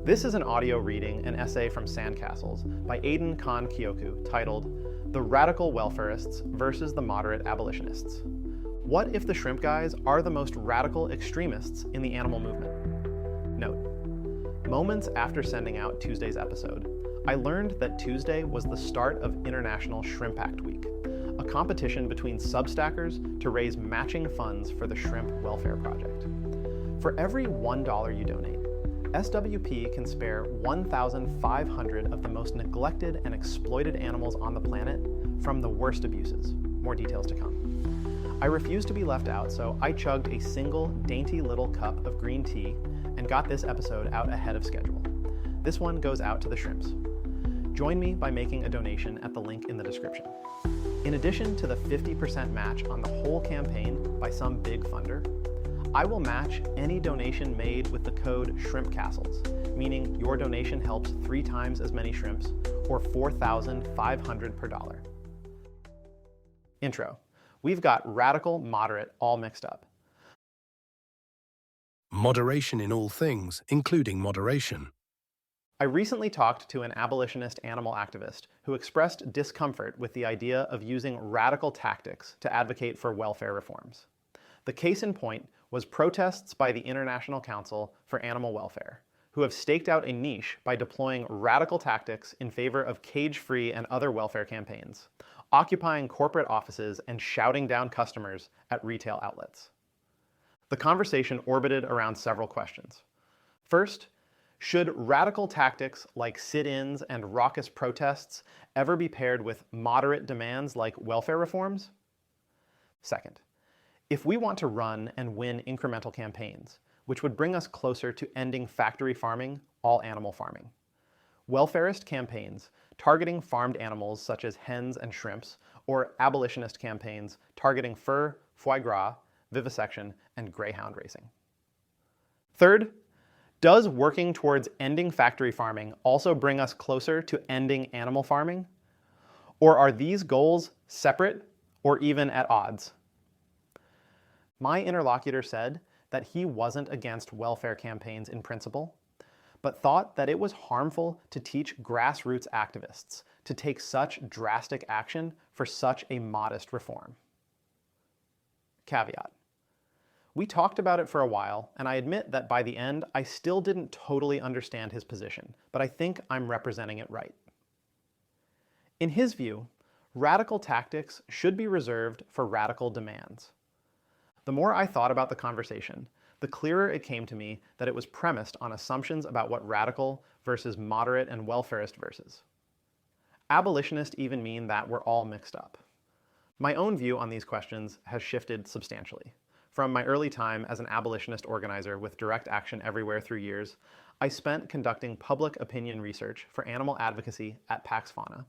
This is an audio reading, an essay from Sandcastles by Aiden Khan Kyoku titled The Radical Welfarists versus the Moderate Abolitionists. What if the shrimp guys are the most radical extremists in the animal movement? Note: moments after sending out Tuesday's episode, I learned that Tuesday was the start of International Shrimp Act Week, a competition between Substackers to raise matching funds for the Shrimp Welfare Project. For every $1 you donate, SWP can spare 1,500 of the most neglected and exploited animals on the planet from the worst abuses. More details to come. I refused to be left out, so I chugged a single dainty little cup of green tea and got this episode out ahead of schedule. This one goes out to the shrimps. Join me by making a donation at the link in the description. In addition to the 50% match on the whole campaign by some big funder, I will match any donation made with the code SHRIMPCASTLES, meaning your donation helps 3 times as many shrimps, or $4,500 per dollar. Intro. We've got radical, moderate, all mixed up. Moderation in all things, including moderation. I recently talked to an abolitionist animal activist who expressed discomfort with the idea of using radical tactics to advocate for welfare reforms. The case in point was protests by the International Council for Animal Welfare, who have staked out a niche by deploying radical tactics in favor of cage-free and other welfare campaigns, occupying corporate offices and shouting down customers at retail outlets. The conversation orbited around several questions. First, should radical tactics like sit-ins and raucous protests ever be paired with moderate demands like welfare reforms? Second, if we want to run and win incremental campaigns, which would bring us closer to ending factory farming, all animal farming, welfarist campaigns targeting farmed animals such as hens and shrimps, or abolitionist campaigns targeting fur, foie gras, vivisection, and greyhound racing. Third, does working towards ending factory farming also bring us closer to ending animal farming? Or are these goals separate or even at odds? My interlocutor said that he wasn't against welfare campaigns in principle, but thought that it was harmful to teach grassroots activists to take such drastic action for such a modest reform. Caveat. We talked about it for a while, and I admit that by the end, I still didn't totally understand his position, but I think I'm representing it right. In his view, radical tactics should be reserved for radical demands. The more I thought about the conversation, the clearer it came to me that it was premised on assumptions about what radical versus moderate and welfarist versus. Abolitionist even mean that we're all mixed up. My own view on these questions has shifted substantially. From my early time as an abolitionist organizer with direct action everywhere through years, I spent conducting public opinion research for animal advocacy at Pax Fauna,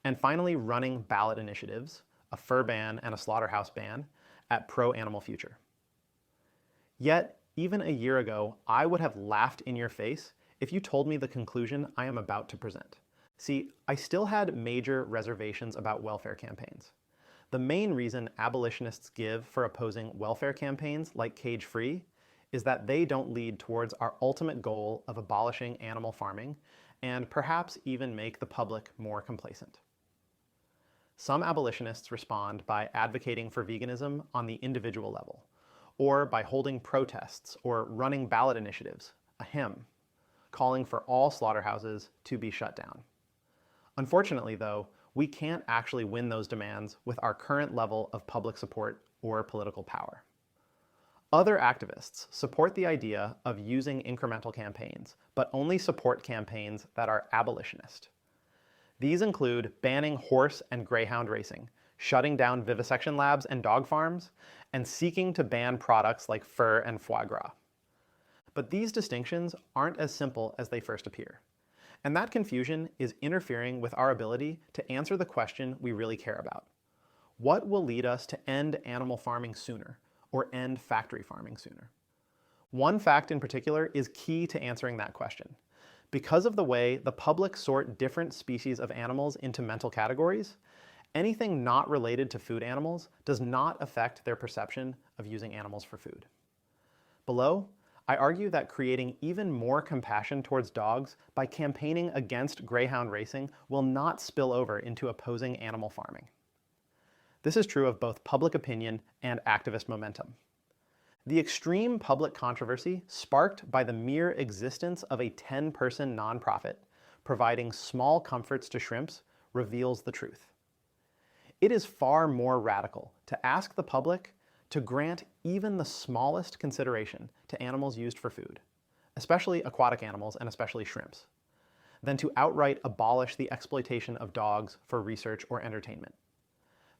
and finally running ballot initiatives, a fur ban and a slaughterhouse ban, at Pro-Animal Future. Yet, even a year ago, I would have laughed in your face if you told me the conclusion I am about to present. See, I still had major reservations about welfare campaigns. The main reason abolitionists give for opposing welfare campaigns like cage-free is that they don't lead towards our ultimate goal of abolishing animal farming and perhaps even make the public more complacent. Some abolitionists respond by advocating for veganism on the individual level, or by holding protests or running ballot initiatives, a hymn, calling for all slaughterhouses to be shut down. Unfortunately, though, we can't actually win those demands with our current level of public support or political power. Other activists support the idea of using incremental campaigns, but only support campaigns that are abolitionist. These include banning horse and greyhound racing, shutting down vivisection labs and dog farms, and seeking to ban products like fur and foie gras. But these distinctions aren't as simple as they first appear. And that confusion is interfering with our ability to answer the question we really care about. What will lead us to end animal farming sooner, or end factory farming sooner? One fact in particular is key to answering that question. Because of the way the public sort different species of animals into mental categories, anything not related to food animals does not affect their perception of using animals for food. Below, I argue that creating even more compassion towards dogs by campaigning against greyhound racing will not spill over into opposing animal farming. This is true of both public opinion and activist momentum. The extreme public controversy sparked by the mere existence of a 10-person nonprofit providing small comforts to shrimps reveals the truth. It is far more radical to ask the public to grant even the smallest consideration to animals used for food, especially aquatic animals and especially shrimps, than to outright abolish the exploitation of dogs for research or entertainment.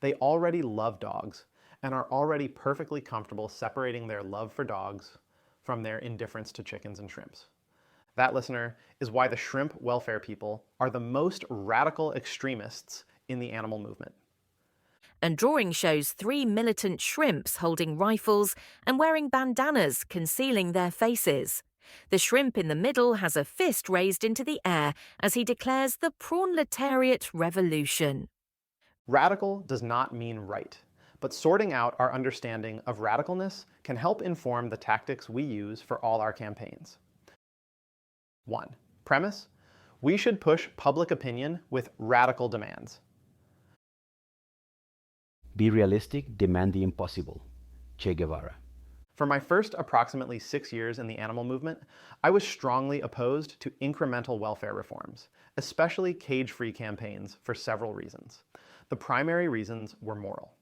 They already love dogs and are already perfectly comfortable separating their love for dogs from their indifference to chickens and shrimps. That, listener, is why the shrimp welfare people are the most radical extremists in the animal movement. And drawing shows 3 militant shrimps holding rifles and wearing bandanas concealing their faces. The shrimp in the middle has a fist raised into the air as he declares the prawnletariat revolution. Radical does not mean right, but sorting out our understanding of radicalness can help inform the tactics we use for all our campaigns. 1. Premise: we should push public opinion with radical demands. Be realistic, demand the impossible. Che Guevara. For my first approximately 6 years in the animal movement, I was strongly opposed to incremental welfare reforms, especially cage-free campaigns, for several reasons. The primary reasons were moral.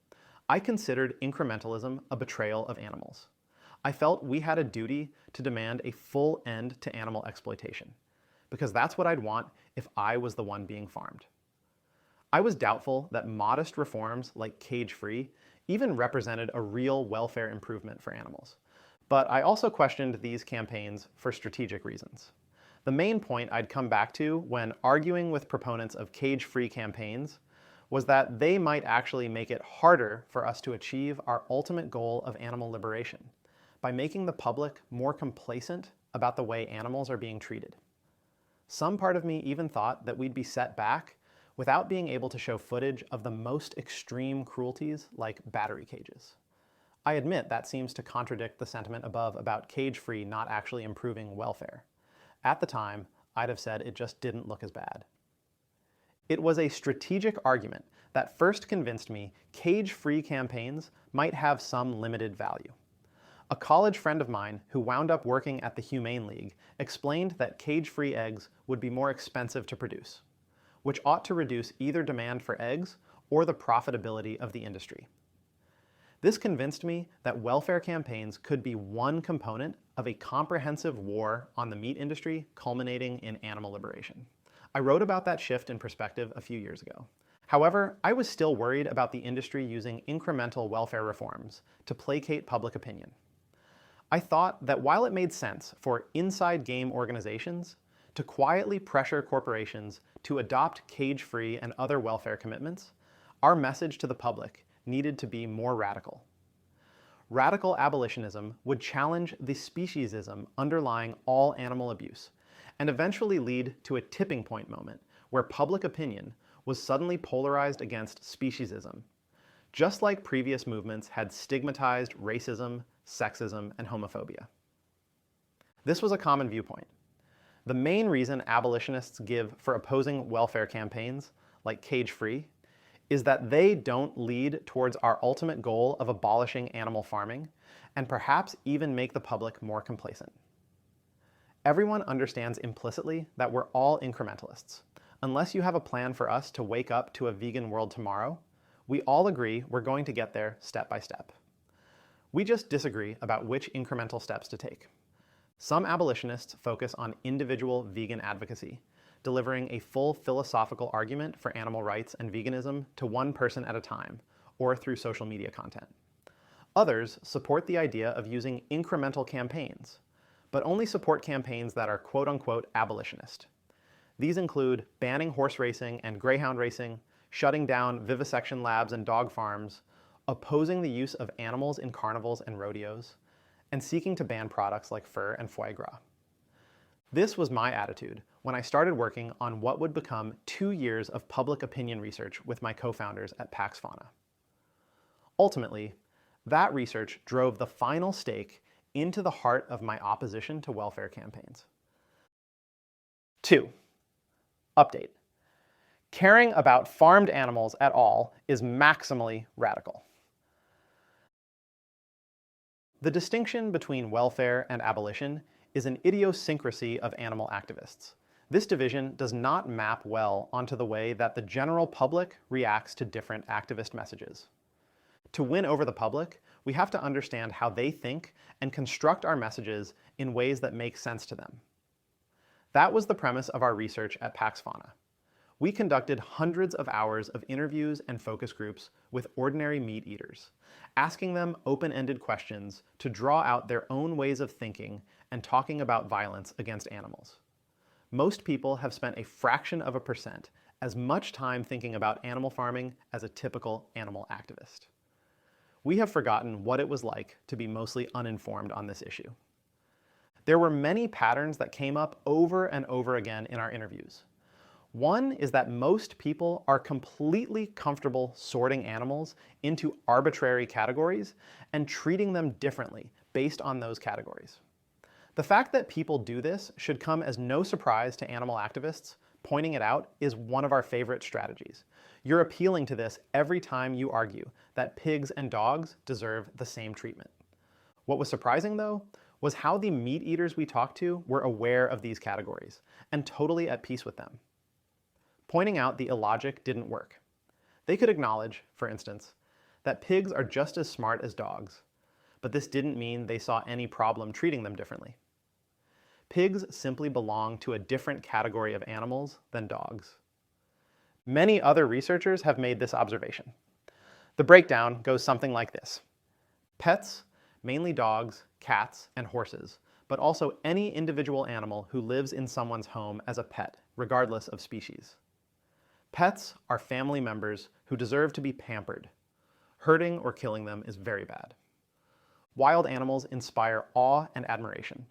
I considered incrementalism a betrayal of animals. I felt we had a duty to demand a full end to animal exploitation, because that's what I'd want if I was the one being farmed. I was doubtful that modest reforms like cage-free even represented a real welfare improvement for animals. But I also questioned these campaigns for strategic reasons. The main point I'd come back to when arguing with proponents of cage-free campaigns was that they might actually make it harder for us to achieve our ultimate goal of animal liberation by making the public more complacent about the way animals are being treated. Some part of me even thought that we'd be set back without being able to show footage of the most extreme cruelties like battery cages. I admit that seems to contradict the sentiment above about cage-free not actually improving welfare. At the time, I'd have said it just didn't look as bad. It was a strategic argument that first convinced me cage-free campaigns might have some limited value. A college friend of mine who wound up working at the Humane League explained that cage-free eggs would be more expensive to produce, which ought to reduce either demand for eggs or the profitability of the industry. This convinced me that welfare campaigns could be one component of a comprehensive war on the meat industry culminating in animal liberation. I wrote about that shift in perspective a few years ago. However, I was still worried about the industry using incremental welfare reforms to placate public opinion. I thought that while it made sense for inside game organizations to quietly pressure corporations to adopt cage-free and other welfare commitments, our message to the public needed to be more radical. Radical abolitionism would challenge the speciesism underlying all animal abuse and eventually lead to a tipping point moment where public opinion was suddenly polarized against speciesism, just like previous movements had stigmatized racism, sexism, and homophobia. This was a common viewpoint. The main reason abolitionists give for opposing welfare campaigns, like cage-free, is that they don't lead towards our ultimate goal of abolishing animal farming, and perhaps even make the public more complacent. Everyone understands implicitly that we're all incrementalists. Unless you have a plan for us to wake up to a vegan world tomorrow, we all agree we're going to get there step by step. We just disagree about which incremental steps to take. Some abolitionists focus on individual vegan advocacy, delivering a full philosophical argument for animal rights and veganism to one person at a time, or through social media content. Others support the idea of using incremental campaigns, but only support campaigns that are quote-unquote abolitionist. These include banning horse racing and greyhound racing, shutting down vivisection labs and dog farms, opposing the use of animals in carnivals and rodeos, and seeking to ban products like fur and foie gras. This was my attitude when I started working on what would become 2 years of public opinion research with my co-founders at Pax Fauna. Ultimately, that research drove the final stake into the heart of my opposition to welfare campaigns. 2. Update. Caring about farmed animals at all is maximally radical. The distinction between welfare and abolition is an idiosyncrasy of animal activists. This division does not map well onto the way that the general public reacts to different activist messages. To win over the public, we have to understand how they think and construct our messages in ways that make sense to them. That was the premise of our research at Pax Fauna. We conducted hundreds of hours of interviews and focus groups with ordinary meat eaters, asking them open-ended questions to draw out their own ways of thinking and talking about violence against animals. Most people have spent a fraction of a percent as much time thinking about animal farming as a typical animal activist. We have forgotten what it was like to be mostly uninformed on this issue. There were many patterns that came up over and over again in our interviews. One is that most people are completely comfortable sorting animals into arbitrary categories and treating them differently based on those categories. The fact that people do this should come as no surprise to animal activists. Pointing it out is one of our favorite strategies. You're appealing to this every time you argue that pigs and dogs deserve the same treatment. What was surprising, though, was how the meat eaters we talked to were aware of these categories and totally at peace with them. Pointing out the illogic didn't work. They could acknowledge, for instance, that pigs are just as smart as dogs, but this didn't mean they saw any problem treating them differently. Pigs simply belong to a different category of animals than dogs. Many other researchers have made this observation. The breakdown goes something like this. Pets, mainly dogs, cats, and horses, but also any individual animal who lives in someone's home as a pet, regardless of species. Pets are family members who deserve to be pampered. Hurting or killing them is very bad. Wild animals inspire awe and admiration,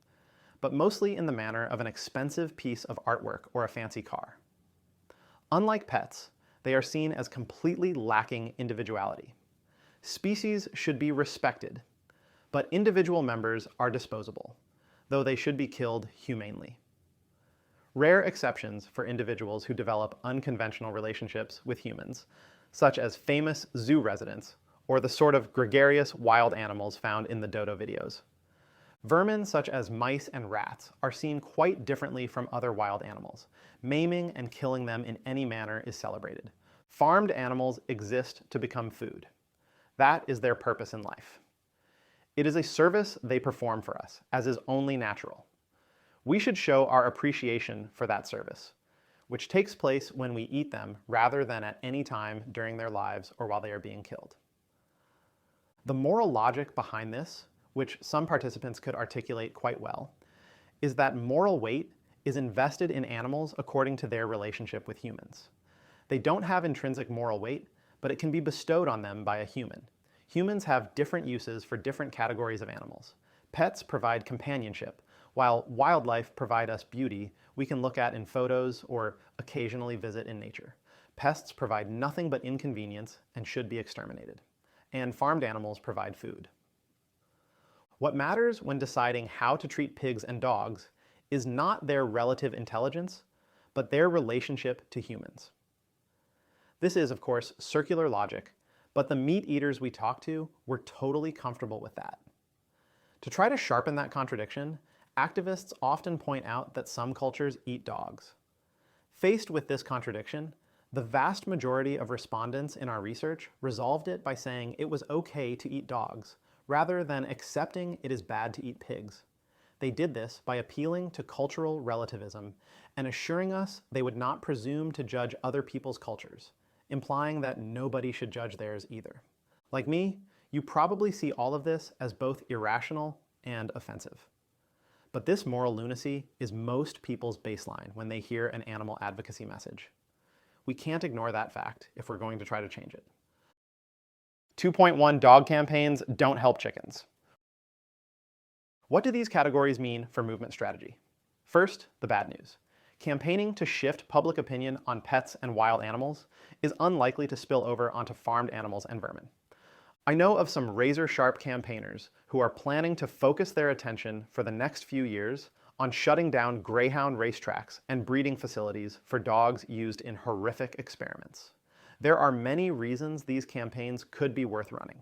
but mostly in the manner of an expensive piece of artwork or a fancy car. Unlike pets, they are seen as completely lacking individuality. Species should be respected, but individual members are disposable, though they should be killed humanely. Rare exceptions for individuals who develop unconventional relationships with humans, such as famous zoo residents or the sort of gregarious wild animals found in the dodo videos. Vermin such as mice and rats are seen quite differently from other wild animals. Maiming and killing them in any manner is celebrated. Farmed animals exist to become food. That is their purpose in life. It is a service they perform for us, as is only natural. We should show our appreciation for that service, which takes place when we eat them rather than at any time during their lives or while they are being killed. The moral logic behind this, which some participants could articulate quite well, is that moral weight is invested in animals according to their relationship with humans. They don't have intrinsic moral weight, but it can be bestowed on them by a human. Humans have different uses for different categories of animals. Pets provide companionship, while wildlife provide us beauty we can look at in photos or occasionally visit in nature. Pests provide nothing but inconvenience and should be exterminated. And farmed animals provide food. What matters when deciding how to treat pigs and dogs is not their relative intelligence, but their relationship to humans. This is, of course, circular logic, but the meat eaters we talked to were totally comfortable with that. To try to sharpen that contradiction, activists often point out that some cultures eat dogs. Faced with this contradiction, the vast majority of respondents in our research resolved it by saying it was okay to eat dogs, rather than accepting it is bad to eat pigs. They did this by appealing to cultural relativism and assuring us they would not presume to judge other people's cultures, implying that nobody should judge theirs either. Like me, you probably see all of this as both irrational and offensive. But this moral lunacy is most people's baseline when they hear an animal advocacy message. We can't ignore that fact if we're going to try to change it. 2.1 dog campaigns don't help chickens. What do these categories mean for movement strategy? First, the bad news. Campaigning to shift public opinion on pets and wild animals is unlikely to spill over onto farmed animals and vermin. I know of some razor-sharp campaigners who are planning to focus their attention for the next few years on shutting down greyhound racetracks and breeding facilities for dogs used in horrific experiments. There are many reasons these campaigns could be worth running.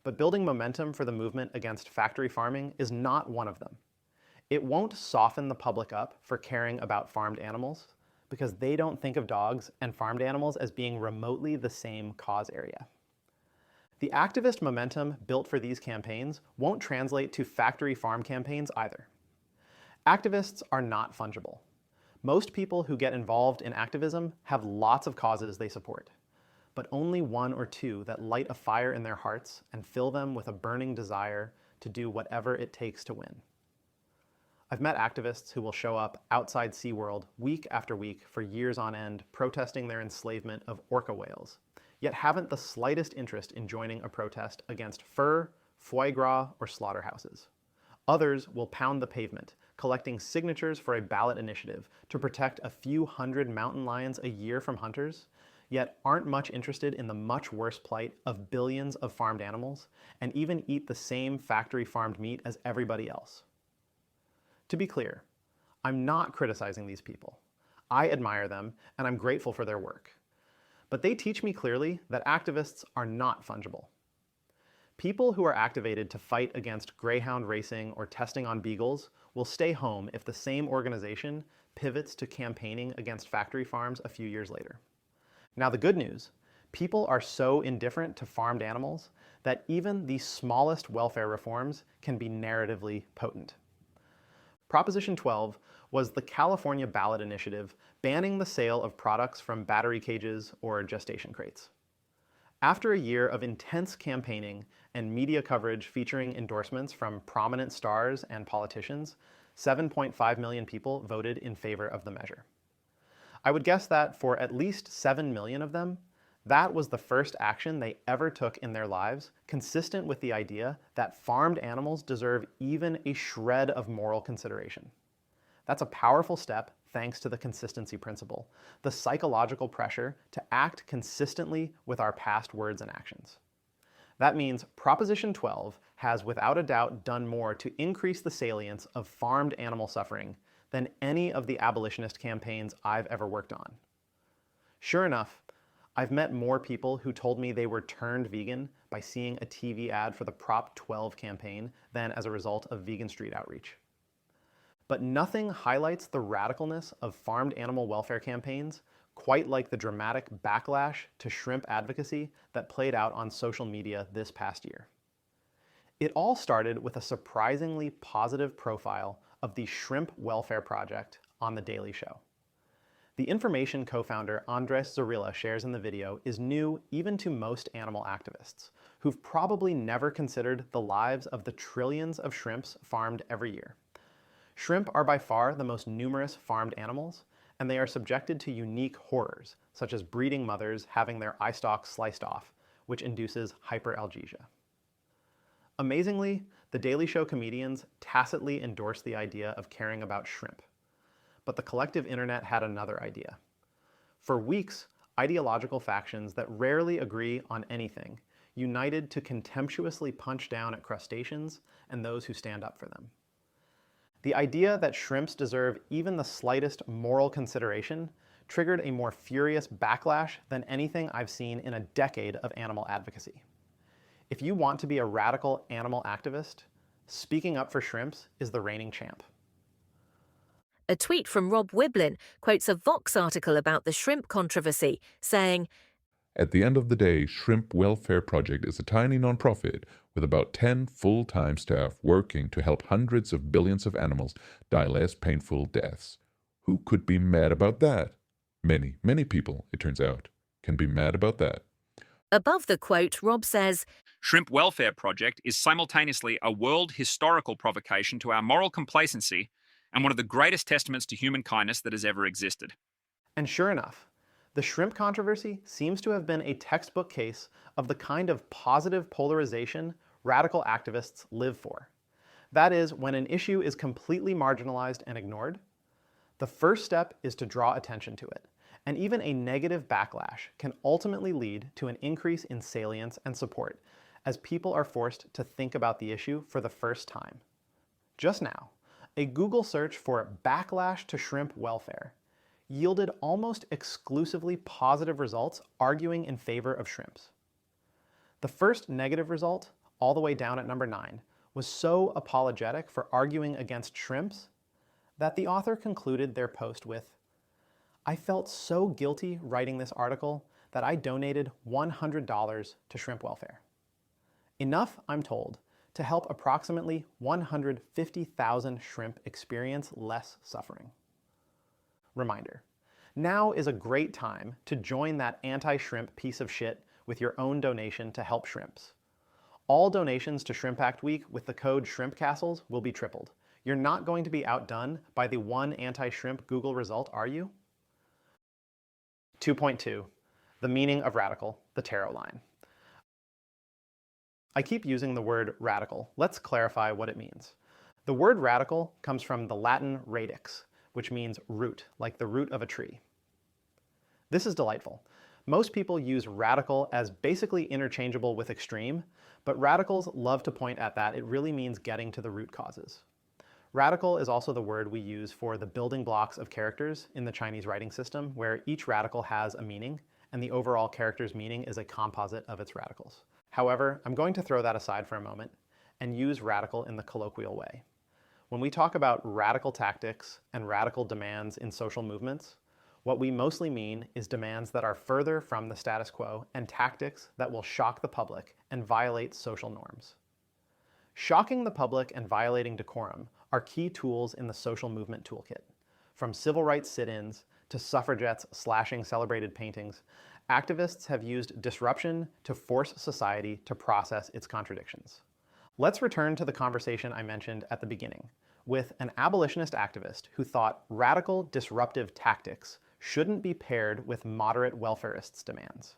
But building momentum for the movement against factory farming is not one of them. It won't soften the public up for caring about farmed animals because they don't think of dogs and farmed animals as being remotely the same cause area. The activist momentum built for these campaigns won't translate to factory farm campaigns either. Activists are not fungible. Most people who get involved in activism have lots of causes they support, but only one or two that light a fire in their hearts and fill them with a burning desire to do whatever it takes to win. I've met activists who will show up outside SeaWorld week after week for years on end protesting their enslavement of orca whales, yet haven't the slightest interest in joining a protest against fur, foie gras, or slaughterhouses. Others will pound the pavement, collecting signatures for a ballot initiative to protect a few hundred mountain lions a year from hunters, yet aren't much interested in the much worse plight of billions of farmed animals, and even eat the same factory farmed meat as everybody else. To be clear, I'm not criticizing these people. I admire them, and I'm grateful for their work. But they teach me clearly that activists are not fungible. People who are activated to fight against greyhound racing or testing on beagles will stay home if the same organization pivots to campaigning against factory farms a few years later. Now the good news, people are so indifferent to farmed animals that even the smallest welfare reforms can be narratively potent. Proposition 12 was the California ballot initiative banning the sale of products from battery cages or gestation crates. After a year of intense campaigning and media coverage featuring endorsements from prominent stars and politicians, 7.5 million people voted in favor of the measure. I would guess that for at least 7 million of them, that was the first action they ever took in their lives, consistent with the idea that farmed animals deserve even a shred of moral consideration. That's a powerful step thanks to the consistency principle, the psychological pressure to act consistently with our past words and actions. That means Proposition 12 has without a doubt done more to increase the salience of farmed animal suffering than any of the abolitionist campaigns I've ever worked on. Sure enough, I've met more people who told me they were turned vegan by seeing a TV ad for the Prop 12 campaign than as a result of vegan street outreach. But nothing highlights the radicalness of farmed animal welfare campaigns quite like the dramatic backlash to shrimp advocacy that played out on social media this past year. It all started with a surprisingly positive profile of the Shrimp Welfare Project on The Daily Show. The Information co-founder Andres Zorrilla shares in the video is new even to most animal activists, who've probably never considered the lives of the trillions of shrimps farmed every year. Shrimp are by far the most numerous farmed animals, and they are subjected to unique horrors, such as breeding mothers having their eye stalks sliced off, which induces hyperalgesia. Amazingly, The Daily Show comedians tacitly endorse the idea of caring about shrimp. But the collective internet had another idea. For weeks, ideological factions that rarely agree on anything united to contemptuously punch down at crustaceans and those who stand up for them. The idea that shrimps deserve even the slightest moral consideration triggered a more furious backlash than anything I've seen in a decade of animal advocacy. If you want to be a radical animal activist, speaking up for shrimps is the reigning champ. A tweet from Rob Wiblin quotes a Vox article about the shrimp controversy, saying, "At the end of the day, Shrimp Welfare Project is a tiny nonprofit with about 10 full-time staff working to help hundreds of billions of animals die less painful deaths. Who could be mad about that? Many people, it turns out, can be mad about that." Above the quote, Rob says, Shrimp Welfare Project is simultaneously a world historical provocation to our moral complacency and one of the greatest testaments to human kindness that has ever existed. And sure enough, the shrimp controversy seems to have been a textbook case of the kind of positive polarization radical activists live for. That is, when an issue is completely marginalized and ignored, the first step is to draw attention to it, and even a negative backlash can ultimately lead to an increase in salience and support, as people are forced to think about the issue for the first time. Just now, a Google search for backlash to shrimp welfare yielded almost exclusively positive results arguing in favor of shrimps. The first negative result, all the way down at number 9, was so apologetic for arguing against shrimps that the author concluded their post with, "I felt so guilty writing this article that I donated $100 to shrimp welfare." Enough, I'm told, to help approximately 150,000 shrimp experience less suffering. Reminder, now is a great time to join that anti-shrimp piece of shit with your own donation to help shrimps. All donations to Shrimp Act Week with the code SHRIMPCASTLES will be tripled. You're not going to be outdone by the one anti-shrimp Google result, are you? 2.2, the meaning of radical, the tarot line. I keep using the word radical. Let's clarify what it means. The word radical comes from the Latin radix, which means root, like the root of a tree. This is delightful. Most people use radical as basically interchangeable with extreme, but radicals love to point at that. It really means getting to the root causes. Radical is also the word we use for the building blocks of characters in the Chinese writing system, where each radical has a meaning, and the overall character's meaning is a composite of its radicals. However, I'm going to throw that aside for a moment and use radical in the colloquial way. When we talk about radical tactics and radical demands in social movements, what we mostly mean is demands that are further from the status quo and tactics that will shock the public and violate social norms. Shocking the public and violating decorum are key tools in the social movement toolkit. From civil rights sit-ins to suffragettes slashing celebrated paintings, activists have used disruption to force society to process its contradictions. Let's return to the conversation I mentioned at the beginning, with an abolitionist activist who thought radical disruptive tactics shouldn't be paired with moderate welfarists' demands.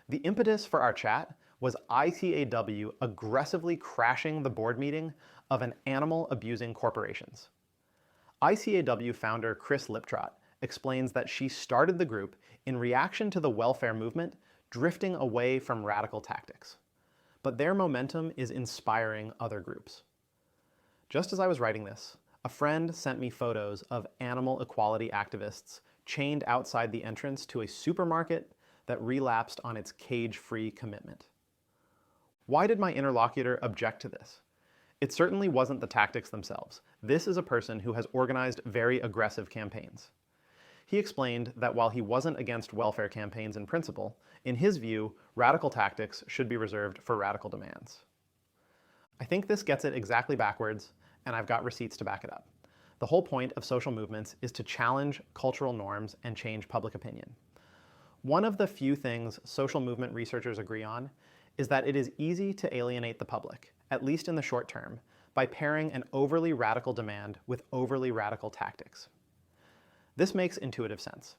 The impetus for our chat was ICAW aggressively crashing the board meeting of an animal-abusing corporations. ICAW founder Chris Liptrot explains that she started the group in reaction to the welfare movement drifting away from radical tactics. But their momentum is inspiring other groups. Just as I was writing this, a friend sent me photos of animal equality activists chained outside the entrance to a supermarket that relapsed on its cage-free commitment. Why did my interlocutor object to this? It certainly wasn't the tactics themselves. This is a person who has organized very aggressive campaigns. He explained that while he wasn't against welfare campaigns in principle, in his view, radical tactics should be reserved for radical demands. I think this gets it exactly backwards, and I've got receipts to back it up. The whole point of social movements is to challenge cultural norms and change public opinion. One of the few things social movement researchers agree on is that it is easy to alienate the public, at least in the short term, by pairing an overly radical demand with overly radical tactics. This makes intuitive sense.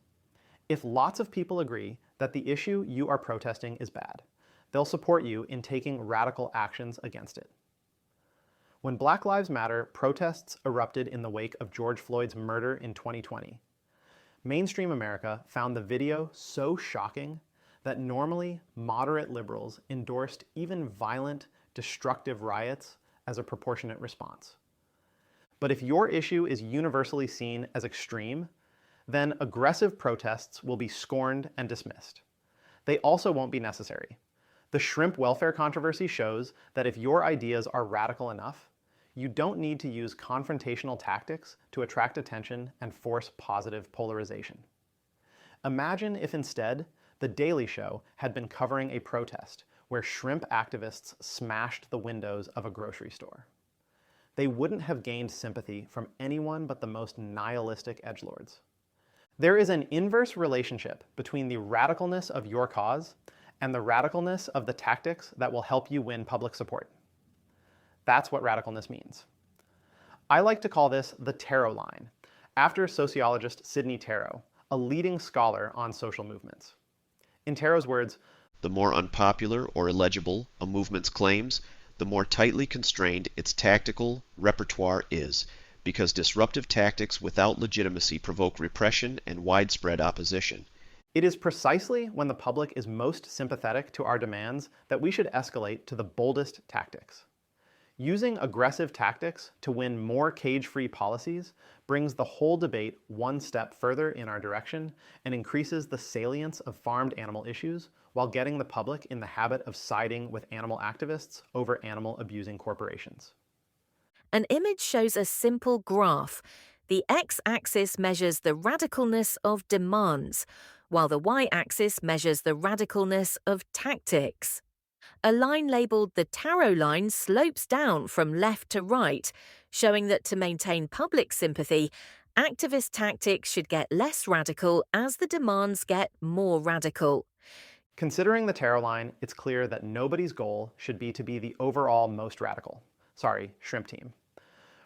If lots of people agree that the issue you are protesting is bad, they'll support you in taking radical actions against it. When Black Lives Matter protests erupted in the wake of George Floyd's murder in 2020, mainstream America found the video so shocking that normally moderate liberals endorsed even violent, destructive riots as a proportionate response. But if your issue is universally seen as extreme, then aggressive protests will be scorned and dismissed. They also won't be necessary. The shrimp welfare controversy shows that if your ideas are radical enough, you don't need to use confrontational tactics to attract attention and force positive polarization. Imagine if instead, The Daily Show had been covering a protest where shrimp activists smashed the windows of a grocery store. They wouldn't have gained sympathy from anyone but the most nihilistic edgelords. There is an inverse relationship between the radicalness of your cause and the radicalness of the tactics that will help you win public support. That's what radicalness means. I like to call this the Tarot line, after sociologist Sidney Tarot, a leading scholar on social movements. In Tarot's words, the more unpopular or illegible a movement's claims, the more tightly constrained its tactical repertoire is, because disruptive tactics without legitimacy provoke repression and widespread opposition. It is precisely when the public is most sympathetic to our demands that we should escalate to the boldest tactics. Using aggressive tactics to win more cage-free policies brings the whole debate one step further in our direction and increases the salience of farmed animal issues while getting the public in the habit of siding with animal activists over animal-abusing corporations. An image shows a simple graph. The x-axis measures the radicalness of demands, while the y-axis measures the radicalness of tactics. A line labelled the tarot line slopes down from left to right, showing that to maintain public sympathy, activist tactics should get less radical as the demands get more radical. Considering the tarot line, it's clear that nobody's goal should be to be the overall most radical. Sorry, shrimp team.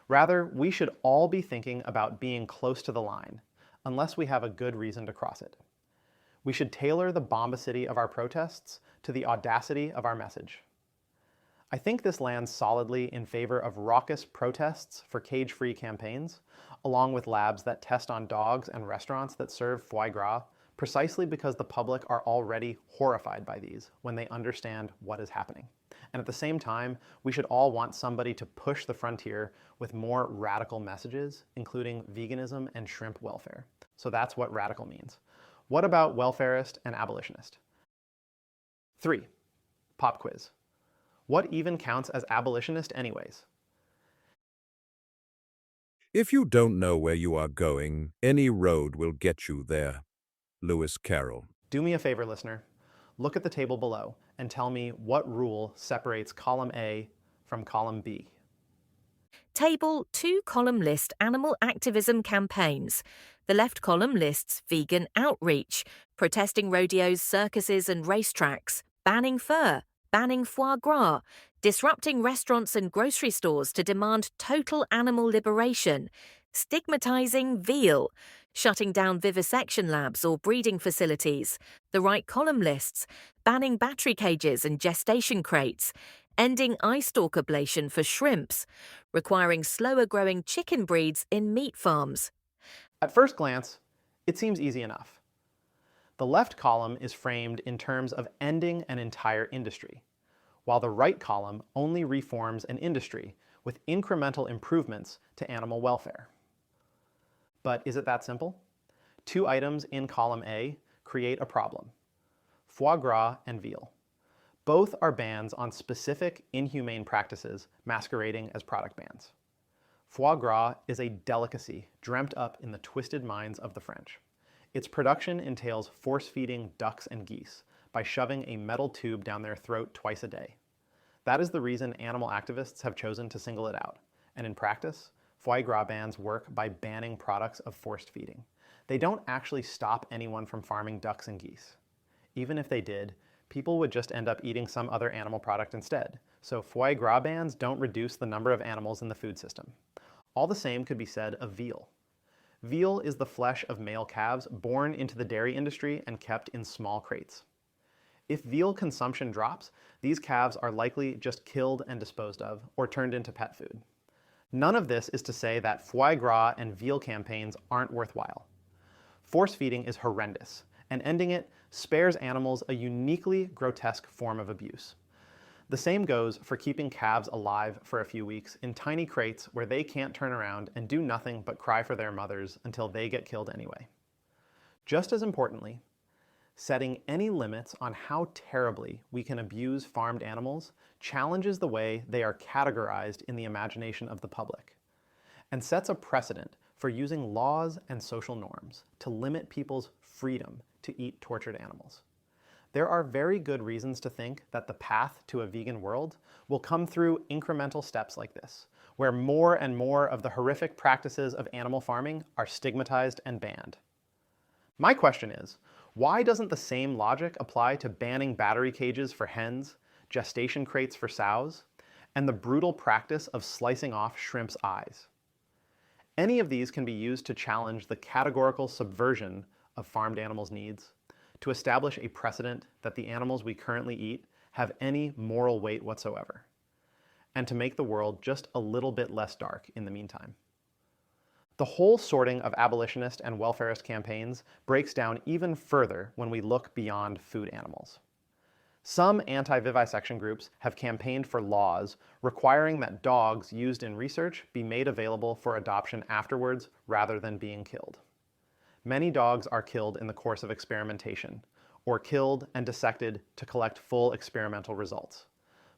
Rather, we should all be thinking about being close to the line, unless we have a good reason to cross it. We should tailor the bombacity of our protests to the audacity of our message. I think this lands solidly in favor of raucous protests for cage-free campaigns, along with labs that test on dogs and restaurants that serve foie gras, precisely because the public are already horrified by these when they understand what is happening. And at the same time, we should all want somebody to push the frontier with more radical messages, including veganism and shrimp welfare. So that's what radical means. What about welfarist and abolitionist? 3. Pop quiz. What even counts as abolitionist anyways? If you don't know where you are going, any road will get you there. Lewis Carroll. Do me a favor, listener. Look at the table below and tell me what rule separates column A from column B. Table 2-column list animal activism campaigns. The left column lists vegan outreach, protesting rodeos, circuses and racetracks, banning fur, banning foie gras, disrupting restaurants and grocery stores to demand total animal liberation, stigmatizing veal, shutting down vivisection labs or breeding facilities. The right column lists banning battery cages and gestation crates, ending eye stalk ablation for shrimps, requiring slower-growing chicken breeds in meat farms. At first glance, it seems easy enough. The left column is framed in terms of ending an entire industry, while the right column only reforms an industry with incremental improvements to animal welfare. But is it that simple? 2 items in column A create a problem: foie gras and veal. Both are bans on specific inhumane practices masquerading as product bans. Foie gras is a delicacy dreamt up in the twisted minds of the French. Its production entails force-feeding ducks and geese by shoving a metal tube down their throat twice a day. That is the reason animal activists have chosen to single it out, and in practice, foie gras bans work by banning products of forced feeding. They don't actually stop anyone from farming ducks and geese. Even if they did, people would just end up eating some other animal product instead, so foie gras bans don't reduce the number of animals in the food system. All the same could be said of veal. Veal is the flesh of male calves born into the dairy industry and kept in small crates. If veal consumption drops, these calves are likely just killed and disposed of, or turned into pet food. None of this is to say that foie gras and veal campaigns aren't worthwhile. Force feeding is horrendous, and ending it spares animals a uniquely grotesque form of abuse. The same goes for keeping calves alive for a few weeks in tiny crates where they can't turn around and do nothing but cry for their mothers until they get killed anyway. Just as importantly, setting any limits on how terribly we can abuse farmed animals challenges the way they are categorized in the imagination of the public, and sets a precedent for using laws and social norms to limit people's freedom to eat tortured animals. There are very good reasons to think that the path to a vegan world will come through incremental steps like this, where more and more of the horrific practices of animal farming are stigmatized and banned. My question is, why doesn't the same logic apply to banning battery cages for hens, gestation crates for sows, and the brutal practice of slicing off shrimp's eyes? Any of these can be used to challenge the categorical subversion of farmed animals' needs, to establish a precedent that the animals we currently eat have any moral weight whatsoever, and to make the world just a little bit less dark in the meantime. The whole sorting of abolitionist and welfarist campaigns breaks down even further when we look beyond food animals. Some anti-vivisection groups have campaigned for laws requiring that dogs used in research be made available for adoption afterwards rather than being killed. Many dogs are killed in the course of experimentation, or killed and dissected to collect full experimental results.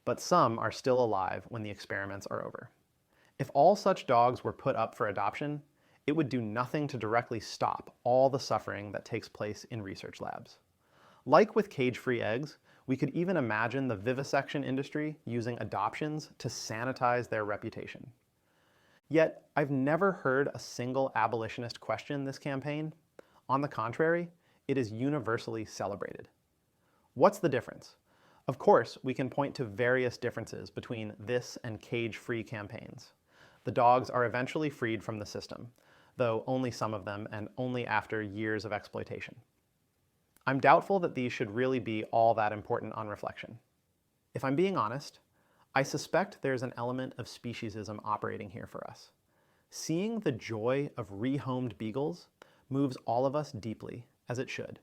But some are still alive when the experiments are over. If all such dogs were put up for adoption, it would do nothing to directly stop all the suffering that takes place in research labs. Like with cage-free eggs, we could even imagine the vivisection industry using adoptions to sanitize their reputation. Yet, I've never heard a single abolitionist question this campaign. On the contrary, it is universally celebrated. What's the difference? Of course, we can point to various differences between this and cage-free campaigns. The dogs are eventually freed from the system, though only some of them and only after years of exploitation. I'm doubtful that these should really be all that important on reflection. If I'm being honest, I suspect there's an element of speciesism operating here for us. Seeing the joy of rehomed beagles moves all of us deeply, as it should.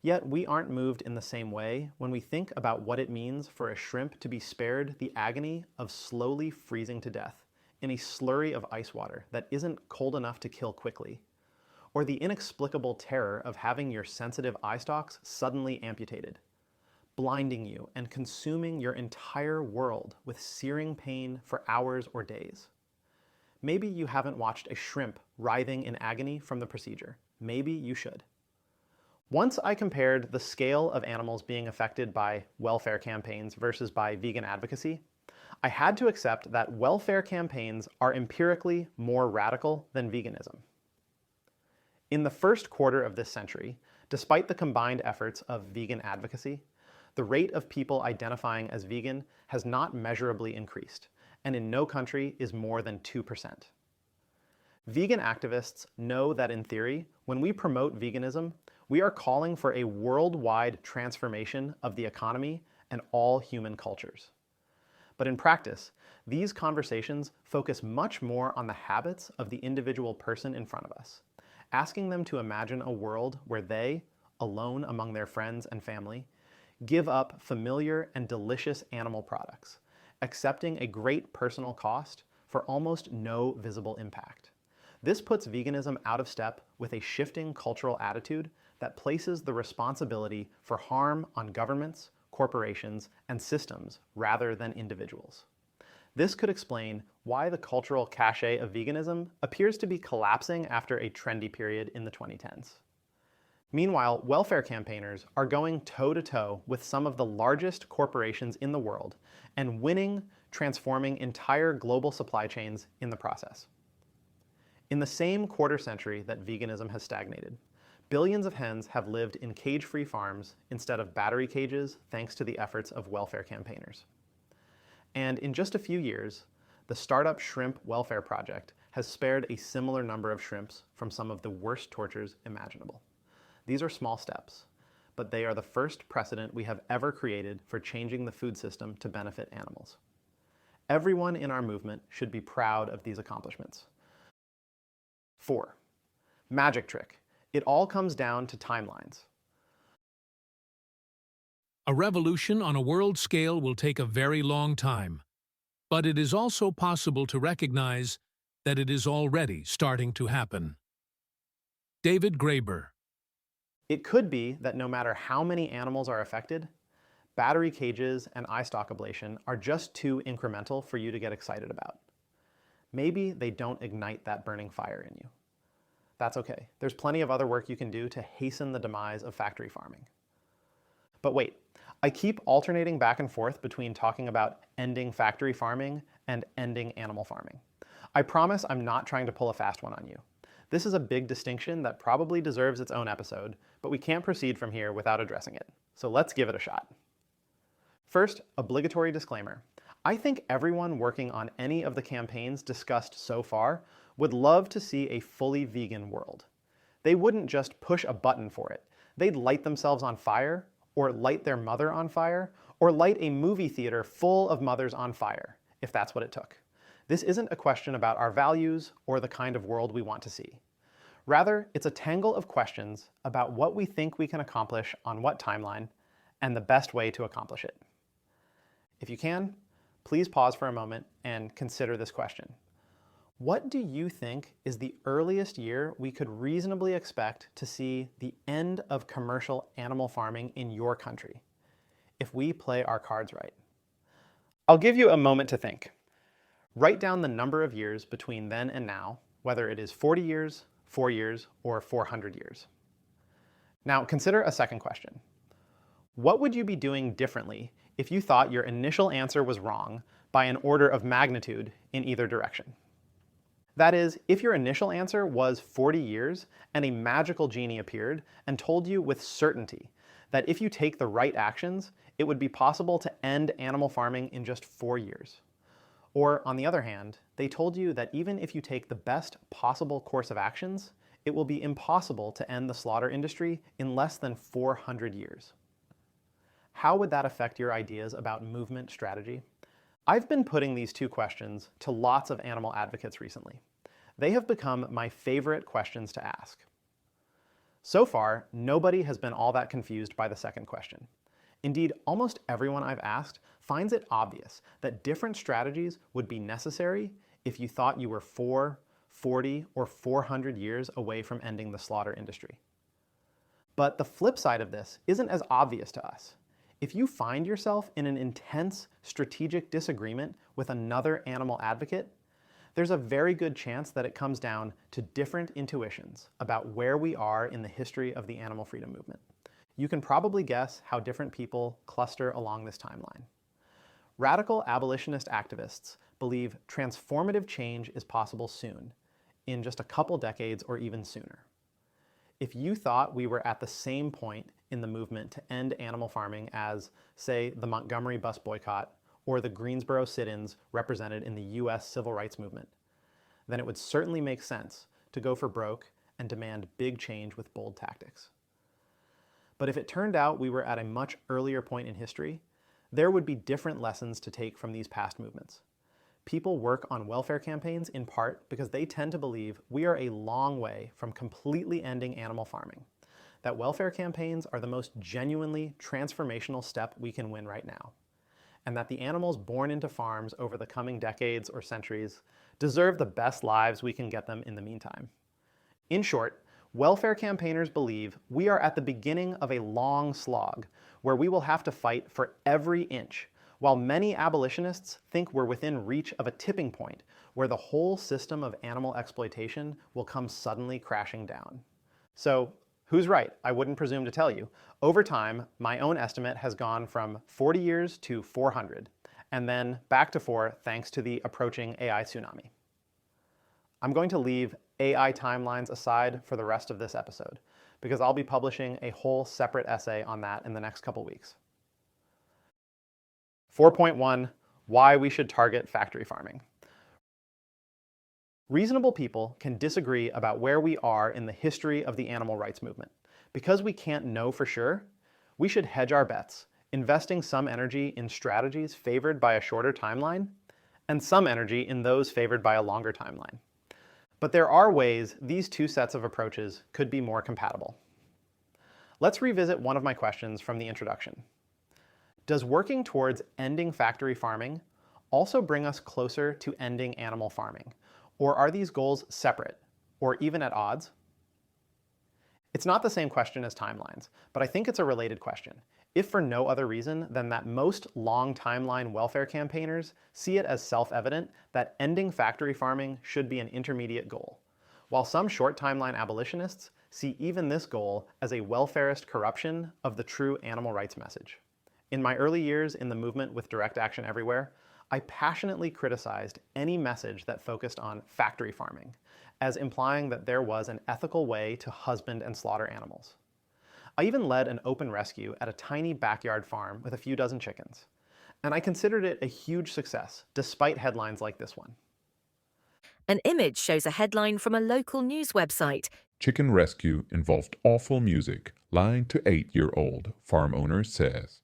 Yet we aren't moved in the same way when we think about what it means for a shrimp to be spared the agony of slowly freezing to death in a slurry of ice water that isn't cold enough to kill quickly, or the inexplicable terror of having your sensitive eye stalks suddenly amputated, blinding you and consuming your entire world with searing pain for hours or days. Maybe you haven't watched a shrimp writhing in agony from the procedure. Maybe you should. Once I compared the scale of animals being affected by welfare campaigns versus by vegan advocacy, I had to accept that welfare campaigns are empirically more radical than veganism. In the first quarter of this century, despite the combined efforts of vegan advocacy, the rate of people identifying as vegan has not measurably increased, and in no country is more than 2%. Vegan activists know that in theory, when we promote veganism, we are calling for a worldwide transformation of the economy and all human cultures. But in practice, these conversations focus much more on the habits of the individual person in front of us, asking them to imagine a world where they, alone among their friends and family, give up familiar and delicious animal products, accepting a great personal cost for almost no visible impact. This puts veganism out of step with a shifting cultural attitude that places the responsibility for harm on governments, corporations, and systems rather than individuals. This could explain why the cultural cachet of veganism appears to be collapsing after a trendy period in the 2010s. Meanwhile, welfare campaigners are going toe-to-toe with some of the largest corporations in the world and winning, transforming entire global supply chains in the process. In the same quarter century that veganism has stagnated, billions of hens have lived in cage-free farms instead of battery cages thanks to the efforts of welfare campaigners. And in just a few years, the startup Shrimp Welfare Project has spared a similar number of shrimps from some of the worst tortures imaginable. These are small steps, but they are the first precedent we have ever created for changing the food system to benefit animals. Everyone in our movement should be proud of these accomplishments. 4. Magic trick. It all comes down to timelines. A revolution on a world scale will take a very long time, but it is also possible to recognize that it is already starting to happen. David Graeber. It could be that no matter how many animals are affected, battery cages and eye stalk ablation are just too incremental for you to get excited about. Maybe they don't ignite that burning fire in you. That's okay. There's plenty of other work you can do to hasten the demise of factory farming. But wait, I keep alternating back and forth between talking about ending factory farming and ending animal farming. I promise I'm not trying to pull a fast one on you. This is a big distinction that probably deserves its own episode, but we can't proceed from here without addressing it. So let's give it a shot. First, obligatory disclaimer. I think everyone working on any of the campaigns discussed so far would love to see a fully vegan world. They wouldn't just push a button for it. They'd light themselves on fire, or light their mother on fire, or light a movie theater full of mothers on fire, if that's what it took. This isn't a question about our values or the kind of world we want to see. Rather, it's a tangle of questions about what we think we can accomplish on what timeline and the best way to accomplish it. If you can, please pause for a moment and consider this question. What do you think is the earliest year we could reasonably expect to see the end of commercial animal farming in your country, if we play our cards right? I'll give you a moment to think. Write down the number of years between then and now, whether it is 40 years, 4 years, or 400 years. Now consider a second question. What would you be doing differently if you thought your initial answer was wrong by an order of magnitude in either direction? That is, if your initial answer was 40 years and a magical genie appeared and told you with certainty that if you take the right actions, it would be possible to end animal farming in just 4 years. Or, on the other hand, they told you that even if you take the best possible course of actions, it will be impossible to end the slaughter industry in less than 400 years. How would that affect your ideas about movement strategy? I've been putting these two questions to lots of animal advocates recently. They have become my favorite questions to ask. So far, nobody has been all that confused by the second question. Indeed, almost everyone I've asked finds it obvious that different strategies would be necessary if you thought you were 4, 40, or 400 years away from ending the slaughter industry. But the flip side of this isn't as obvious to us. If you find yourself in an intense strategic disagreement with another animal advocate, there's a very good chance that it comes down to different intuitions about where we are in the history of the animal freedom movement. You can probably guess how different people cluster along this timeline. Radical abolitionist activists believe transformative change is possible soon, in just a couple decades or even sooner. If you thought we were at the same point in the movement to end animal farming as, say, the Montgomery bus boycott or the Greensboro sit-ins represented in the US civil rights movement, then it would certainly make sense to go for broke and demand big change with bold tactics. But if it turned out we were at a much earlier point in history, there would be different lessons to take from these past movements. People work on welfare campaigns in part because they tend to believe we are a long way from completely ending animal farming, that welfare campaigns are the most genuinely transformational step we can win right now, and that the animals born into farms over the coming decades or centuries deserve the best lives we can get them in the meantime. In short, welfare campaigners believe we are at the beginning of a long slog where we will have to fight for every inch, while many abolitionists think we're within reach of a tipping point where the whole system of animal exploitation will come suddenly crashing down. So, who's right? I wouldn't presume to tell you. Over time, my own estimate has gone from 40 years to 400, and then back to 4 thanks to the approaching AI tsunami. I'm going to leave AI timelines aside for the rest of this episode, because I'll be publishing a whole separate essay on that in the next couple weeks. 4.1, why we should target factory farming. Reasonable people can disagree about where we are in the history of the animal rights movement. Because we can't know for sure, we should hedge our bets, investing some energy in strategies favored by a shorter timeline, and some energy in those favored by a longer timeline. But there are ways these two sets of approaches could be more compatible. Let's revisit one of my questions from the introduction. Does working towards ending factory farming also bring us closer to ending animal farming? Or are these goals separate, or even at odds? It's not the same question as timelines, but I think it's a related question, if for no other reason than that most long timeline welfare campaigners see it as self-evident that ending factory farming should be an intermediate goal, while some short timeline abolitionists see even this goal as a welfarist corruption of the true animal rights message. In my early years in the movement with Direct Action Everywhere, I passionately criticized any message that focused on factory farming, as implying that there was an ethical way to husband and slaughter animals. I even led an open rescue at a tiny backyard farm with a few dozen chickens, and I considered it a huge success, despite headlines like this one. An image shows a headline from a local news website. Chicken rescue involved awful music, lying to 8-year-old, farm owner says.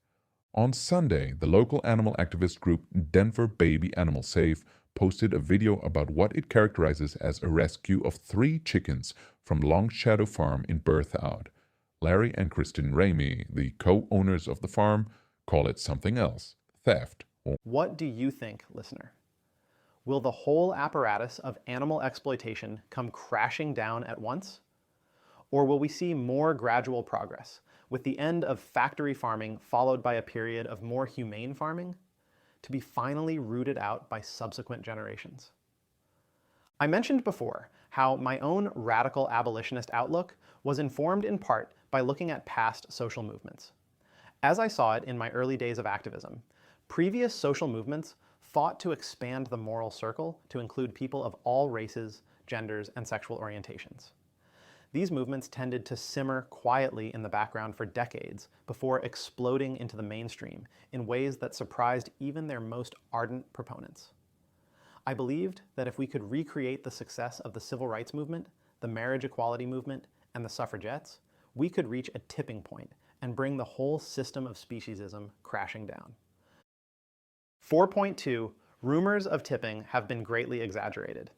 On Sunday, the local animal activist group Denver Baby Animal Safe posted a video about what it characterizes as a rescue of 3 chickens from Long Shadow Farm in Bertha Out. Larry and Kristen Ramey, the co-owners of the farm, call it something else: theft. What do you think, listener? Will the whole apparatus of animal exploitation come crashing down at once? Or will we see more gradual progress, with the end of factory farming followed by a period of more humane farming, to be finally rooted out by subsequent generations? I mentioned before how my own radical abolitionist outlook was informed in part by looking at past social movements. As I saw it in my early days of activism, previous social movements fought to expand the moral circle to include people of all races, genders, and sexual orientations. These movements tended to simmer quietly in the background for decades before exploding into the mainstream in ways that surprised even their most ardent proponents. I believed that if we could recreate the success of the civil rights movement, the marriage equality movement, and the suffragettes, we could reach a tipping point and bring the whole system of speciesism crashing down. 4.2, rumors of tipping have been greatly exaggerated.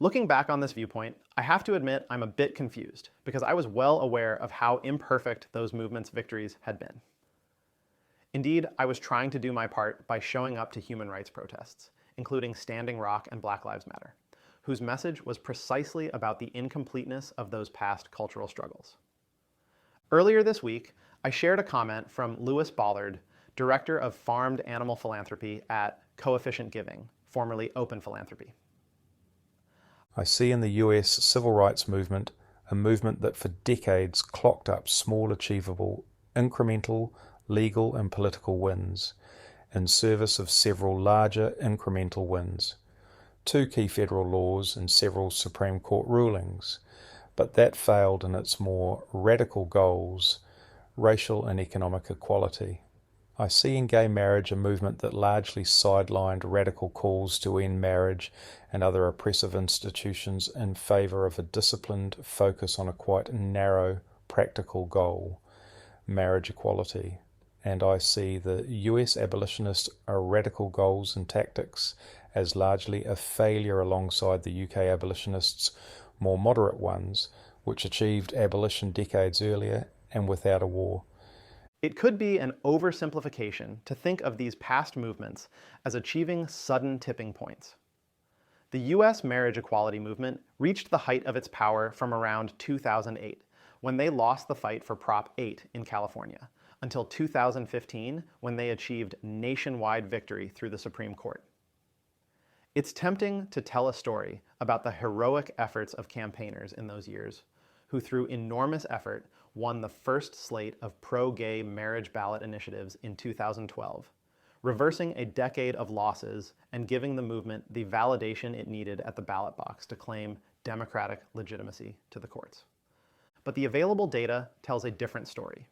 Looking back on this viewpoint, I have to admit I'm a bit confused because I was well aware of how imperfect those movements' victories had been. Indeed, I was trying to do my part by showing up to human rights protests, including Standing Rock and Black Lives Matter, whose message was precisely about the incompleteness of those past cultural struggles. Earlier this week, I shared a comment from Lewis Bollard, Director of Farmed Animal Philanthropy at Coefficient Giving, formerly Open Philanthropy. I see in the US civil rights movement a movement that for decades clocked up small, achievable, incremental, legal and political wins in service of several larger incremental wins, 2 key federal laws and several Supreme Court rulings, but that failed in its more radical goals, racial and economic equality. I see in gay marriage a movement that largely sidelined radical calls to end marriage and other oppressive institutions in favour of a disciplined focus on a quite narrow, practical goal, marriage equality. And I see the US abolitionist radical goals and tactics as largely a failure alongside the UK abolitionists' more moderate ones, which achieved abolition decades earlier and without a war. It could be an oversimplification to think of these past movements as achieving sudden tipping points. The US marriage equality movement reached the height of its power from around 2008, when they lost the fight for Prop 8 in California, until 2015, when they achieved nationwide victory through the Supreme Court. It's tempting to tell a story about the heroic efforts of campaigners in those years, who through enormous effort won the first slate of pro-gay marriage ballot initiatives in 2012, reversing a decade of losses and giving the movement the validation it needed at the ballot box to claim democratic legitimacy to the courts. But the available data tells a different story.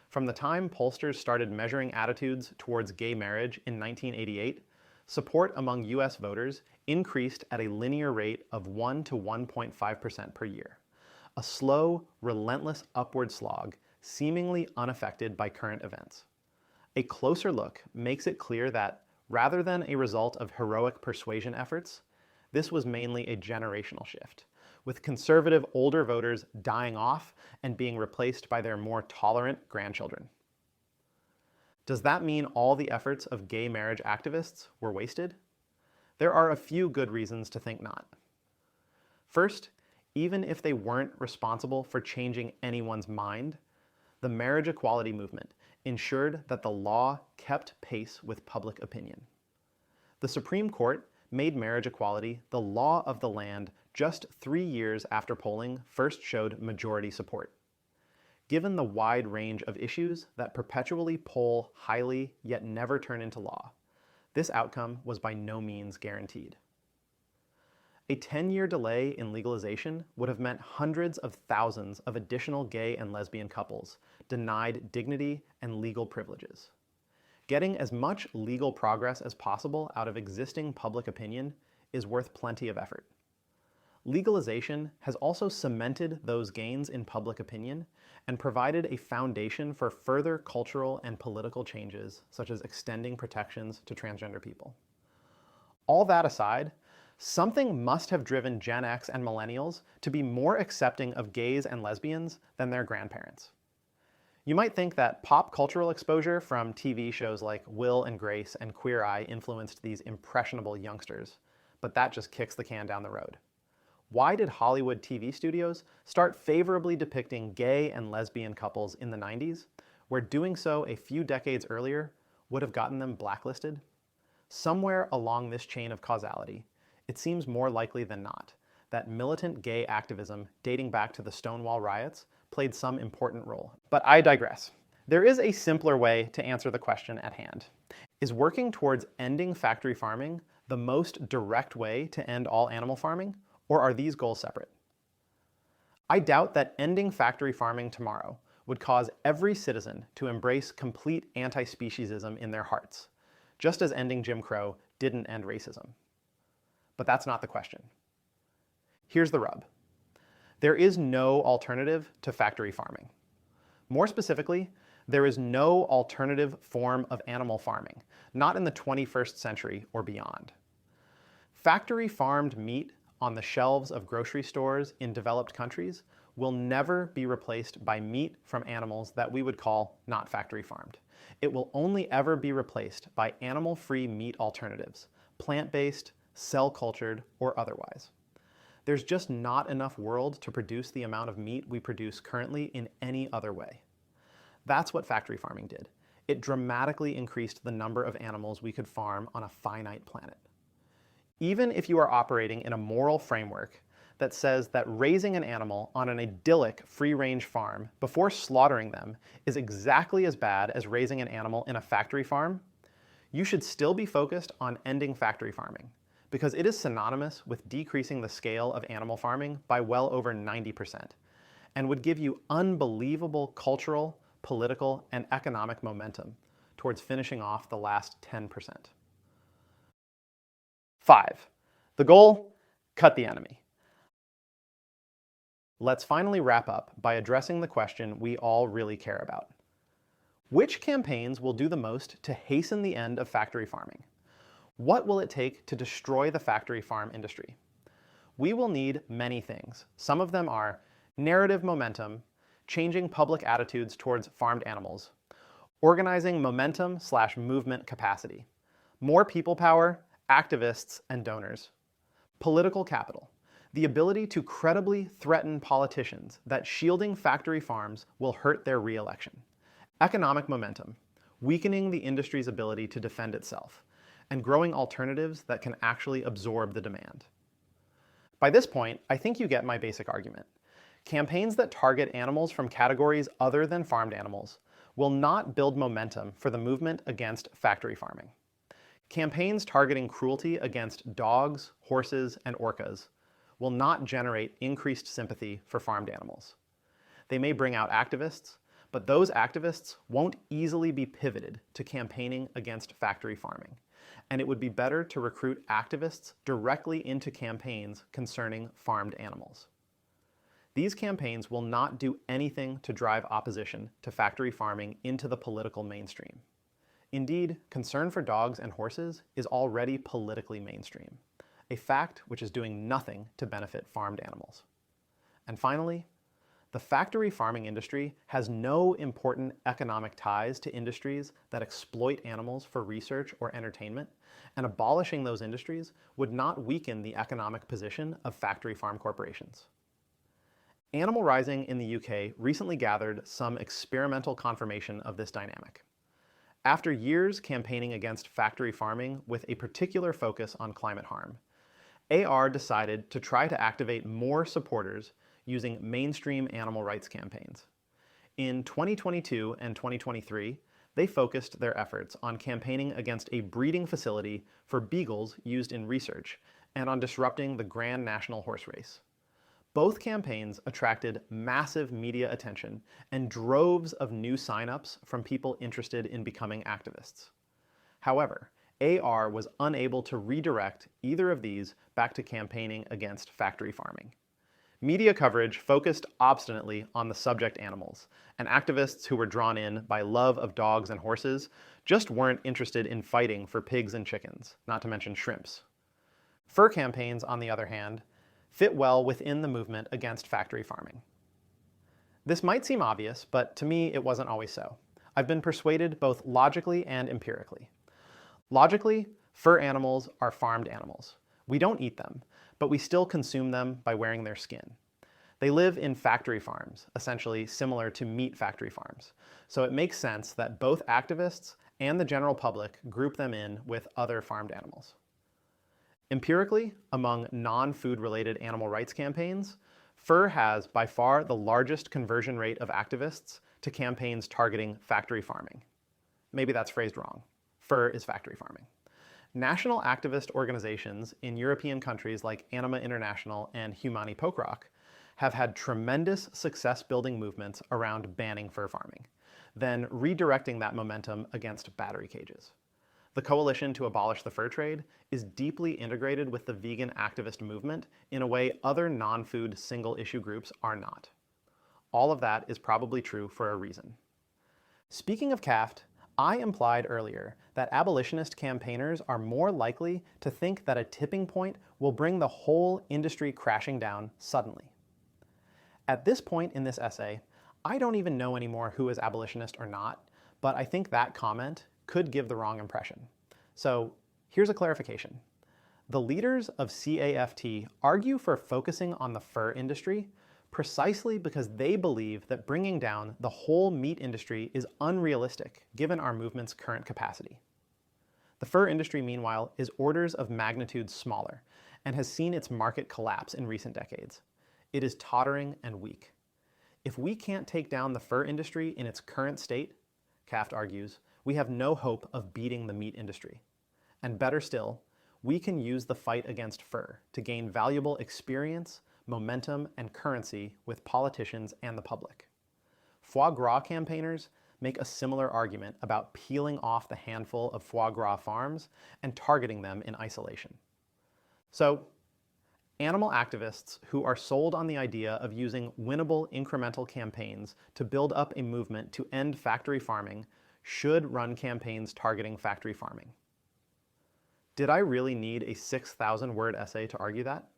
From the time pollsters started measuring attitudes towards gay marriage in 1988, support among US voters increased at a linear rate of 1 to 1.5% per year. A slow, relentless upward slog, seemingly unaffected by current events. A closer look makes it clear that, rather than a result of heroic persuasion efforts, this was mainly a generational shift, with conservative older voters dying off and being replaced by their more tolerant grandchildren. Does that mean all the efforts of gay marriage activists were wasted? There are a few good reasons to think not. First, even if they weren't responsible for changing anyone's mind, the marriage equality movement ensured that the law kept pace with public opinion. The Supreme Court made marriage equality the law of the land just 3 years after polling first showed majority support. Given the wide range of issues that perpetually poll highly yet never turn into law, this outcome was by no means guaranteed. A 10-year delay in legalization would have meant hundreds of thousands of additional gay and lesbian couples denied dignity and legal privileges. Getting as much legal progress as possible out of existing public opinion is worth plenty of effort. Legalization has also cemented those gains in public opinion and provided a foundation for further cultural and political changes, such as extending protections to transgender people. All that aside, something must have driven Gen X and millennials to be more accepting of gays and lesbians than their grandparents. You might think that pop cultural exposure from TV shows like Will and Grace and Queer Eye influenced these impressionable youngsters, but that just kicks the can down the road. Why did Hollywood TV studios start favorably depicting gay and lesbian couples in the 90s, where doing so a few decades earlier would have gotten them blacklisted? Somewhere along this chain of causality, it seems more likely than not that militant gay activism dating back to the Stonewall riots played some important role. But I digress. There is a simpler way to answer the question at hand. Is working towards ending factory farming the most direct way to end all animal farming, or are these goals separate? I doubt that ending factory farming tomorrow would cause every citizen to embrace complete anti-speciesism in their hearts, just as ending Jim Crow didn't end racism. But that's not the question. Here's the rub. There is no alternative to factory farming. More specifically, there is no alternative form of animal farming, not in the 21st century or beyond. Factory farmed meat on the shelves of grocery stores in developed countries will never be replaced by meat from animals that we would call not factory farmed. It will only ever be replaced by animal-free meat alternatives, plant-based, cell-cultured, or otherwise. There's just not enough world to produce the amount of meat we produce currently in any other way. That's what factory farming did. It dramatically increased the number of animals we could farm on a finite planet. Even if you are operating in a moral framework that says that raising an animal on an idyllic free-range farm before slaughtering them is exactly as bad as raising an animal in a factory farm, you should still be focused on ending factory farming, because it is synonymous with decreasing the scale of animal farming by well over 90%, and would give you unbelievable cultural, political, and economic momentum towards finishing off the last 10%. 5. The goal: cut the enemy. Let's finally wrap up by addressing the question we all really care about. Which campaigns will do the most to hasten the end of factory farming? What will it take to destroy the factory farm industry? We will need many things. Some of them are narrative momentum, changing public attitudes towards farmed animals, organizing momentum/movement capacity, more people power, activists, and donors, political capital, the ability to credibly threaten politicians that shielding factory farms will hurt their re-election, economic momentum, weakening the industry's ability to defend itself, and growing alternatives that can actually absorb the demand. By this point, I think you get my basic argument. Campaigns that target animals from categories other than farmed animals will not build momentum for the movement against factory farming. Campaigns targeting cruelty against dogs, horses, and orcas will not generate increased sympathy for farmed animals. They may bring out activists, but those activists won't easily be pivoted to campaigning against factory farming, and it would be better to recruit activists directly into campaigns concerning farmed animals. These campaigns will not do anything to drive opposition to factory farming into the political mainstream. Indeed, concern for dogs and horses is already politically mainstream, a fact which is doing nothing to benefit farmed animals. And finally, the factory farming industry has no important economic ties to industries that exploit animals for research or entertainment, and abolishing those industries would not weaken the economic position of factory farm corporations. Animal Rising in the UK recently gathered some experimental confirmation of this dynamic. After years campaigning against factory farming with a particular focus on climate harm, AR decided to try to activate more supporters using mainstream animal rights campaigns. In 2022 and 2023, they focused their efforts on campaigning against a breeding facility for beagles used in research and on disrupting the Grand National Horse Race. Both campaigns attracted massive media attention and droves of new signups from people interested in becoming activists. However, AR was unable to redirect either of these back to campaigning against factory farming. Media coverage focused obstinately on the subject animals, and activists who were drawn in by love of dogs and horses just weren't interested in fighting for pigs and chickens, not to mention shrimps. Fur campaigns, on the other hand, fit well within the movement against factory farming. This might seem obvious, but to me it wasn't always so. I've been persuaded both logically and empirically. Logically, fur animals are farmed animals. We don't eat them, but we still consume them by wearing their skin. They live in factory farms, essentially similar to meat factory farms. So it makes sense that both activists and the general public group them in with other farmed animals. Empirically, among non-food related animal rights campaigns, fur has by far the largest conversion rate of activists to campaigns targeting factory farming. Maybe that's phrased wrong. Fur is factory farming. National activist organizations in European countries like Anima International and Humani Pokrak have had tremendous success-building movements around banning fur farming, then redirecting that momentum against battery cages. The Coalition to Abolish the Fur Trade is deeply integrated with the vegan activist movement in a way other non-food single-issue groups are not. All of that is probably true for a reason. Speaking of CAFT, I implied earlier that abolitionist campaigners are more likely to think that a tipping point will bring the whole industry crashing down suddenly. At this point in this essay, I don't even know anymore who is abolitionist or not, but I think that comment could give the wrong impression. So here's a clarification. The leaders of CAFT argue for focusing on the fur industry precisely because they believe that bringing down the whole meat industry is unrealistic given our movement's current capacity. The fur industry, meanwhile, is orders of magnitude smaller and has seen its market collapse in recent decades. It is tottering and weak. If we can't take down the fur industry in its current state, CAFT argues, we have no hope of beating the meat industry. And better still, we can use the fight against fur to gain valuable experience, momentum, and currency with politicians and the public. Foie gras campaigners make a similar argument about peeling off the handful of foie gras farms and targeting them in isolation. So, animal activists who are sold on the idea of using winnable incremental campaigns to build up a movement to end factory farming should run campaigns targeting factory farming. Did I really need a 6,000-word essay to argue that?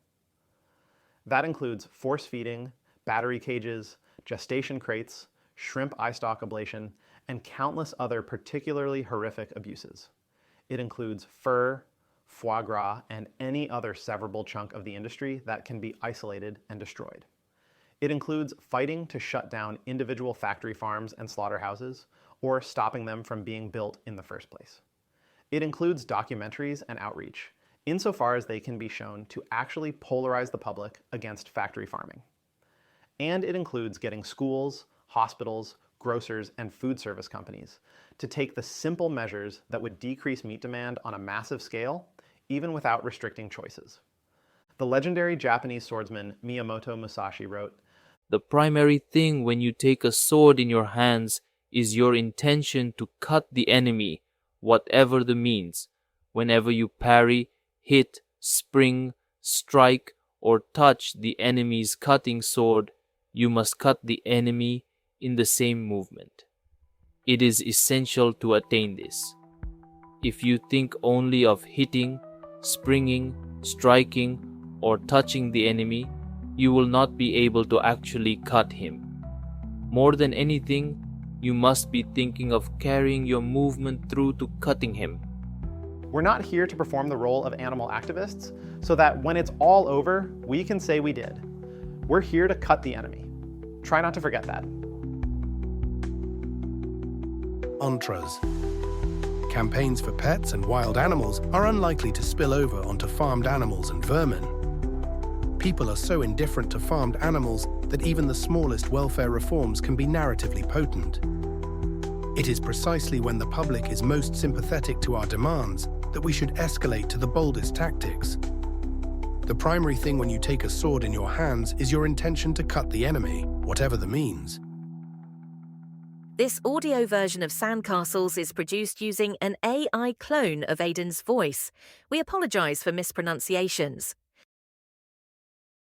That includes force feeding, battery cages, gestation crates, shrimp eye stalk ablation, and countless other particularly horrific abuses. It includes fur, foie gras, and any other severable chunk of the industry that can be isolated and destroyed. It includes fighting to shut down individual factory farms and slaughterhouses, or stopping them from being built in the first place. It includes documentaries and outreach, insofar as they can be shown to actually polarize the public against factory farming. And it includes getting schools, hospitals, grocers, and food service companies to take the simple measures that would decrease meat demand on a massive scale, even without restricting choices. The legendary Japanese swordsman Miyamoto Musashi wrote, "The primary thing when you take a sword in your hands is your intention to cut the enemy, whatever the means. Whenever you parry, hit, spring, strike, or touch the enemy's cutting sword, you must cut the enemy in the same movement. It is essential to attain this. If you think only of hitting, springing, striking, or touching the enemy, you will not be able to actually cut him. More than anything, you must be thinking of carrying your movement through to cutting him." We're not here to perform the role of animal activists so that when it's all over, we can say we did. We're here to cut the enemy. Try not to forget that. Entras. Campaigns for pets and wild animals are unlikely to spill over onto farmed animals and vermin. People are so indifferent to farmed animals that even the smallest welfare reforms can be narratively potent. It is precisely when the public is most sympathetic to our demands that we should escalate to the boldest tactics. The primary thing when you take a sword in your hands is your intention to cut the enemy, whatever the means. This audio version of Sandcastles is produced using an AI clone of Aidan's voice. We apologise for mispronunciations.